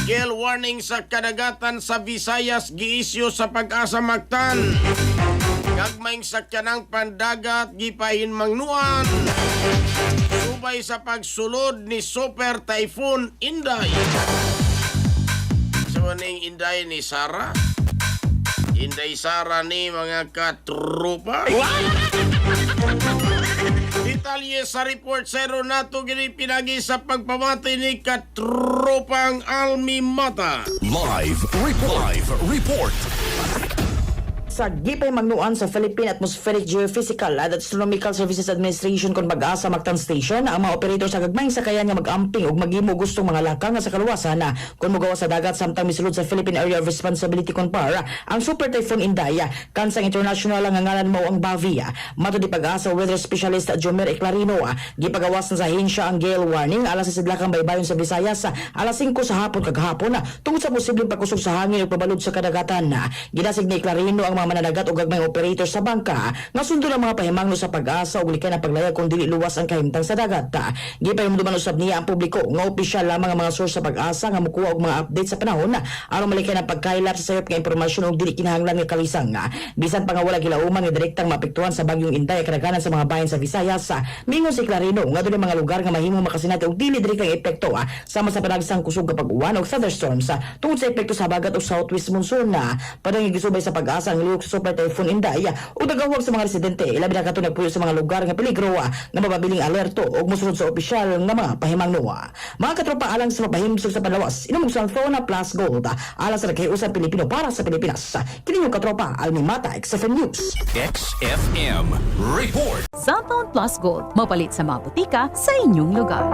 Gale warning sa kadagatan sa Visayas giisyu sa Pag-asa Mactan. Gagmayng sakyanang pandagat gipahin mangnuan. Subay sa pagsulod ni Super Typhoon Inday. So ning Inday ni Sara. Inday Sara ni mga katrupa. Detalye sa report zero nato gini pinagi sa pagpamati ni katrupang Almi Mata. Live report. Sa gipay magnuan sa Philippine Atmospheric Geophysical at Astronomical Services Administration kon Pag-asa Mactan Station, ang mga operator sa gagmayng sakayan nga magamping ug maghimo gustong mga lakang nga sa kaluwasan na kon mogawa sa dagat samtang misulod sa Philippine Area of Responsibility kon PAR ang Super Typhoon Inday kansang international nga ngalan mao ang Bavia. Matud di Pag-asa weather specialist Jomer Eclarino, gipagawas sa ahensya ang gale warning alas sa sidlakang baybayon sa Visayas alas 5 sa hapon kagahapon tungod sa posibleng pagkusog sa hangin ug pabalud sa kadagatan. Ginasig ni Eclarino ang mga mananagat o gagmayng operator sa bangka nga sundo ng mga pahimangno sa Pag-asa o likan na paglayag kung dili luwas ang kahimtang sa dagat. Gipahimduman usab niya ang publiko nga opisyal lamang ang mga source sa Pag-asa nga mokuha og mga update sa panahon aron malikan ang pagkailap sa sayop nga impormasyon og dili kinahanglan nga kalisang. Bisan pa nga wala gilauman nga direktang maapektuhan sa bagyong Inday kadaghanan sa mga bahin sa Visayas. Mingon si Clarino nga dunay mga lugar nga mahimong makasinati og dili direktang epekto sama sa panagsang kusog nga pag-uwan og thunderstorms tungod sa epekto sa habagat o southwest monsoon. Padang gisubay sa Pag-asa ang sa Super Typhoon Inday ug nagawag sa mga residente ilabi na kato nagpuyo sa mga lugar nga peligro nga mababiling alerto ug mosunod sa opisyal nga mga pahimangno. Mga katropa, alang sa mapahimsog sa panlawas inumog sa Althona Plus Gold alang sa naghiusap Pilipino para sa Pilipinas. Kini yung katropa Almi Mata, XFM News. XFM report. Cellphone Plus Gold, mapalit sa mga butika sa inyong lugar.